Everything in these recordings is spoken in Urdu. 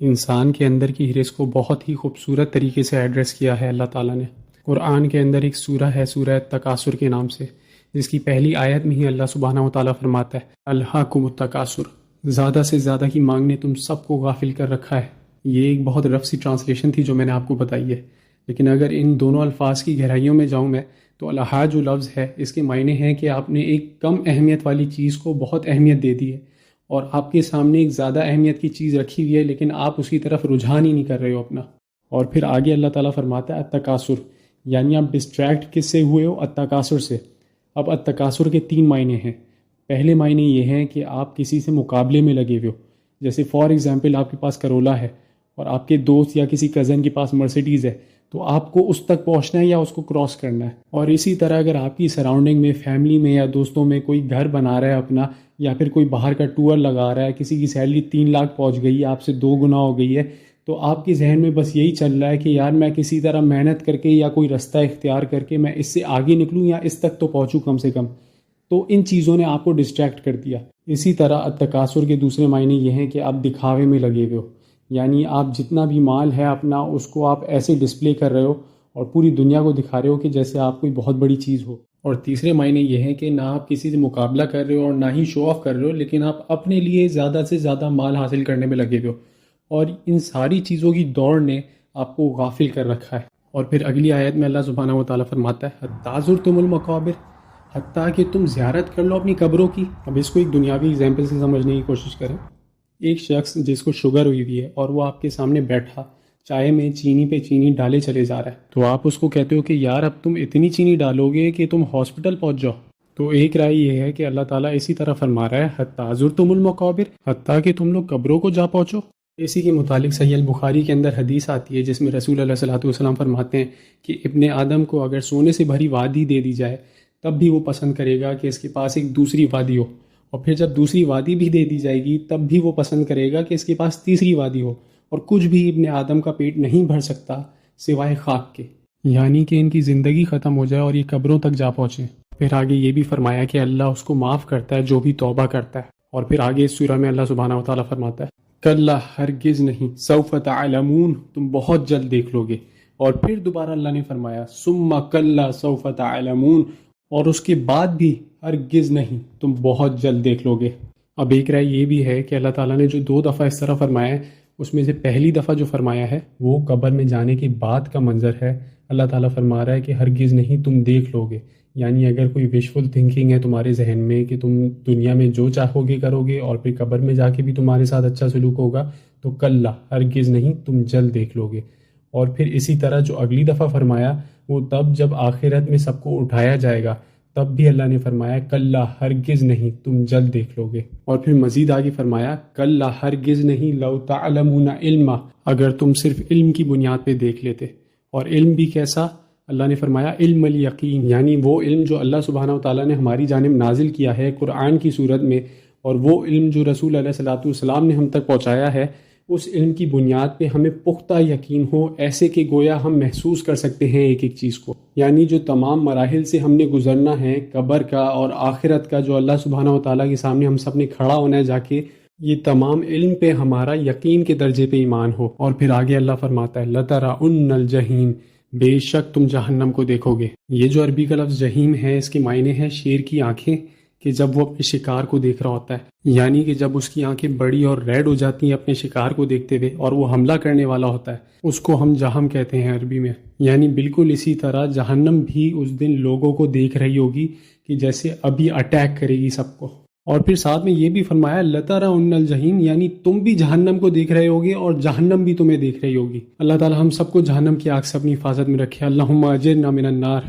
انسان کے اندر کی ہرس کو بہت ہی خوبصورت طریقے سے ایڈریس کیا ہے اللہ تعالیٰ نے۔ قرآن کے اندر ایک سورہ ہے، سورہ تکاثر کے نام سے، جس کی پہلی آیت میں ہی اللہ سبحانہ و تعالیٰ فرماتا ہے الہاکم التکاثر، زیادہ سے زیادہ کی مانگ نے تم سب کو غافل کر رکھا ہے۔ یہ ایک بہت رف سی ٹرانسلیشن تھی جو میں نے آپ کو بتائی ہے، لیکن اگر ان دونوں الفاظ کی گہرائیوں میں جاؤں میں تو الہا جو لفظ ہے اس کے معنی ہیں کہ آپ نے ایک کم اہمیت والی چیز کو بہت اہمیت دے دی ہے، اور آپ کے سامنے ایک زیادہ اہمیت کی چیز رکھی ہوئی ہے لیکن آپ اس کی طرف رجحان ہی نہیں کر رہے ہو اپنا۔ اور پھر آگے اللہ تعالیٰ فرماتا ہے التکاثر، یعنی آپ ڈسٹریکٹ کس سے ہوئے ہو؟ التکاثر سے۔ اب التکاثر کے 3 معنی ہیں۔ پہلے معنی یہ ہیں کہ آپ کسی سے مقابلے میں لگے ہوئے ہو، جیسے فار ایگزامپل آپ کے پاس کرولا ہے اور آپ کے دوست یا کسی کزن کے پاس مرسیڈیز ہے، تو آپ کو اس تک پہنچنا ہے یا اس کو کراس کرنا ہے۔ اور اسی طرح اگر آپ کی سراؤنڈنگ میں، فیملی میں یا دوستوں میں کوئی گھر بنا رہا ہے اپنا، یا پھر کوئی باہر کا ٹور لگا رہا ہے، کسی کی سیلری 3 لاکھ پہنچ گئی ہے، آپ سے 2 گنا ہو گئی ہے، تو آپ کے ذہن میں بس یہی چل رہا ہے کہ یار میں کسی طرح محنت کر کے یا کوئی رستہ اختیار کر کے میں اس سے آگے نکلوں یا اس تک تو پہنچوں کم سے کم۔ تو ان چیزوں نے آپ کو ڈسٹریکٹ کر دیا۔ اسی طرح التکاثر کے دوسرے معنی یہ ہیں کہ آپ دکھاوے میں لگے ہوئے ہو، یعنی آپ جتنا بھی مال ہے اپنا اس کو آپ ایسے ڈسپلے کر رہے ہو اور پوری دنیا کو دکھا رہے ہو کہ جیسے آپ کوئی بہت بڑی چیز ہو۔ اور تیسرے معنی یہ ہے کہ نہ آپ کسی سے مقابلہ کر رہے ہو اور نہ ہی شو آف کر رہے ہو، لیکن آپ اپنے لیے زیادہ سے زیادہ مال حاصل کرنے میں لگے ہوئے ہو، اور ان ساری چیزوں کی دوڑ نے آپ کو غافل کر رکھا ہے۔ اور پھر اگلی آیت میں اللہ سبحانہ و تعالیٰ فرماتا ہے حتیٰ زرتم المقابر، حتیٰ کہ تم زیارت کر لو اپنی قبروں کی۔ اب اس کو ایک دنیاوی ایگزامپل سے سمجھنے کی کوشش کریں۔ ایک شخص جس کو شوگر ہوئی ہے اور وہ آپ کے سامنے بیٹھا چائے میں چینی پہ چینی ڈالے چلے جا رہا ہے، تو آپ اس کو کہتے ہو کہ یار اب تم اتنی چینی ڈالو گے کہ تم ہاسپٹل پہنچ جاؤ۔ تو ایک رائے یہ ہے کہ اللہ تعالیٰ اسی طرح فرما رہا ہے حتیٰ زرتم المقابر، حتیٰ کہ تم لوگ قبروں کو جا پہنچو۔ اسی کے متعلق صحیح البخاری کے اندر حدیث آتی ہے جس میں رسول اللہ صلی اللہ علیہ وسلم فرماتے ہیں کہ ابن آدم کو اگر سونے سے بھری وادی دے دی جائے تب بھی وہ پسند کرے گا کہ اس کے پاس ایک دوسری وادی ہو، اور پھر جب دوسری وادی بھی دے دی جائے گی تب بھی وہ پسند کرے گا کہ اس کے پاس تیسری وادی ہو، اور کچھ بھی ابن آدم کا پیٹ نہیں بھر سکتا سوائے خاک کے، یعنی کہ ان کی زندگی ختم ہو جائے اور یہ قبروں تک جا پہنچے۔ پھر آگے یہ بھی فرمایا کہ اللہ اس کو معاف کرتا ہے جو بھی توبہ کرتا ہے۔ اور پھر آگے اس سورہ میں اللہ سبحانہ و تعالیٰ فرماتا ہے کلا، ہرگز نہیں، سوف تعلمون، تم بہت جلد دیکھ لو گے۔ اور پھر دوبارہ اللہ نے فرمایا ثم کلا سوف تعلمون، اور اس کے بعد بھی ہرگز نہیں، تم بہت جلد دیکھ لو گے۔ اب ایک رائے یہ بھی ہے کہ اللہ تعالیٰ نے جو 2 دفعہ اس طرح فرمایا ہے اس میں سے پہلی دفعہ جو فرمایا ہے وہ قبر میں جانے کے بعد کا منظر ہے۔ اللہ تعالیٰ فرما رہا ہے کہ ہرگز نہیں، تم دیکھ لو گے، یعنی اگر کوئی وشفل تھنکنگ ہے تمہارے ذہن میں کہ تم دنیا میں جو چاہو گے کرو گے اور پھر قبر میں جا کے بھی تمہارے ساتھ اچھا سلوک ہوگا، تو کلا، ہرگز نہیں، تم جلد دیکھ لو گے۔ اور پھر اسی طرح جو اگلی دفعہ فرمایا وہ تب جب آخرت میں سب کو اٹھایا جائے گا، تب بھی اللہ نے فرمایا کلا، ہرگز نہیں، تم جلد دیکھ لو گے۔ اور پھر مزید آگے فرمایا کلا، ہرگز نہیں، لو تعلمون علما، اگر تم صرف علم کی بنیاد پہ دیکھ لیتے۔ اور علم بھی کیسا؟ اللہ نے فرمایا علم الیقین، یعنی وہ علم جو اللہ سبحانہ و تعالیٰ نے ہماری جانب نازل کیا ہے قرآن کی صورت میں، اور وہ علم جو رسول علیہ الصلوۃ والسلام نے ہم تک پہنچایا ہے، اس علم کی بنیاد پہ ہمیں پختہ یقین ہو، ایسے کہ گویا ہم محسوس کر سکتے ہیں ایک ایک چیز کو، یعنی جو تمام مراحل سے ہم نے گزرنا ہے، قبر کا اور آخرت کا، جو اللہ سبحانہ و تعالیٰ کے سامنے ہم سب نے کھڑا ہونا ہے جا کے، یہ تمام علم پہ ہمارا یقین کے درجے پہ ایمان ہو۔ اور پھر آگے اللہ فرماتا ہے لَتَرَوُنَّ الْجَحِیمَ، بے شک تم جہنم کو دیکھو گے۔ یہ جو عربی کا لفظ جہیم ہے اس کے معنی ہے شیر کی آنکھیں، کہ جب وہ اپنے شکار کو دیکھ رہا ہوتا ہے، یعنی کہ جب اس کی آنکھیں بڑی اور ریڈ ہو جاتی ہیں اپنے شکار کو دیکھتے ہوئے اور وہ حملہ کرنے والا ہوتا ہے، اس کو ہم جہم کہتے ہیں عربی میں۔ یعنی بالکل اسی طرح جہنم بھی اس دن لوگوں کو دیکھ رہی ہوگی کہ جیسے ابھی اٹیک کرے گی سب کو۔ اور پھر ساتھ میں یہ بھی فرمایا لَتَرَوُنَّ الْجَحِیمَ، یعنی تم بھی جہنم کو دیکھ رہے ہوگے اور جہنم بھی تمہیں دیکھ رہی ہوگی۔ اللہ تعالی ہم سب کو جہنم کی آگ سے اپنی حفاظت میں رکھے، اللہم اجرنا من النار۔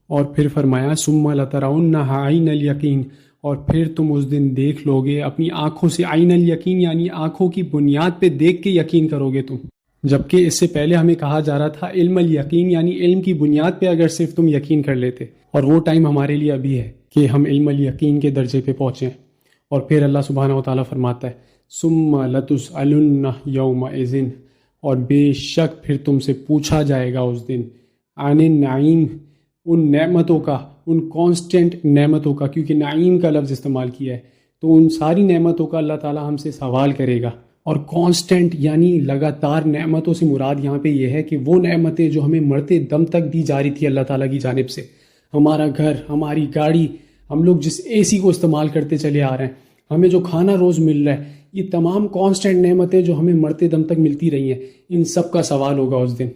اور پھر فرمایا ثم لَتَرَوُنَّهَا عَیْنَ الْیقین، اور پھر تم اس دن دیکھ لو گے اپنی آنکھوں سے، عین الیقین یعنی آنکھوں کی بنیاد پہ دیکھ کے یقین کرو گے تم، جبکہ اس سے پہلے ہمیں کہا جا رہا تھا علم الیقین، یعنی علم کی بنیاد پہ اگر صرف تم یقین کر لیتے، اور وہ ٹائم ہمارے لیے ابھی ہے کہ ہم علم الیقین کے درجے پہ پہنچیں۔ اور پھر اللہ سبحانہ و تعالیٰ فرماتا ہے ثم لتسألن یومئذ، اور بے شک پھر تم سے پوچھا جائے گا اس دن، عن النعیم، ان نعمتوں کا، ان کانسٹنٹ نعمتوں کا، کیونکہ نعیم کا لفظ استعمال کیا ہے، تو ان ساری نعمتوں کا اللہ تعالیٰ ہم سے سوال کرے گا۔ اور کانسٹنٹ یعنی لگاتار نعمتوں سے مراد یہاں پہ یہ ہے کہ وہ نعمتیں جو ہمیں مرتے دم تک دی جا رہی تھی اللہ تعالیٰ کی جانب سے، ہمارا گھر، ہماری گاڑی، ہم لوگ جس اے سی کو استعمال کرتے چلے آ رہے ہیں، ہمیں جو کھانا روز مل رہا ہے، یہ تمام کانسٹنٹ نعمتیں جو ہمیں مرتے دم تک ملتی رہی ہیں، ان سب کا سوال ہوگا اس دن۔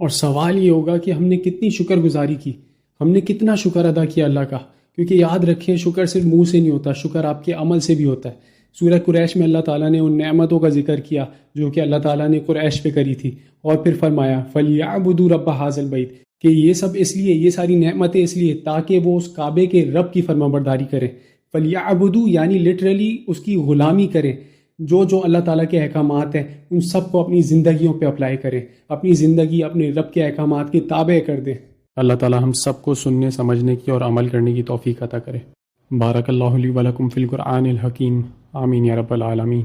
اور سوال یہ ہوگا کہ ہم نے کتنی شکر گزاری کی، ہم نے کتنا شکر ادا کیا اللہ کا، کیونکہ یاد رکھیں شکر صرف منہ سے نہیں ہوتا، شکر آپ کے عمل سے بھی ہوتا ہے۔ سورہ قریش میں اللہ تعالیٰ نے ان نعمتوں کا ذکر کیا جو کہ اللہ تعالیٰ نے قریش پہ کری تھی، اور پھر فرمایا فَلْيَعْبُدُوا رَبَّ هَٰذَا الْبَيْتِ، کہ یہ سب اس لیے، یہ ساری نعمتیں اس لیے تاکہ وہ اس کعبے کے رب کی فرما برداری کریں۔ فَلْيَعْبُدُوا یعنی لٹرلی اس کی غلامی کریں، جو اللہ تعالیٰ کے احکامات ہیں ان سب کو اپنی زندگیوں پہ اپلائی کریں، اپنی زندگی اپنے رب کے احکامات کے تابع کر دیں۔ اللہ تعالیٰ ہم سب کو سننے، سمجھنے کی اور عمل کرنے کی توفیق عطا کرے۔ بارک اللہ لی ولکم فی القرآن الحکیم، آمین یا رب العالمین۔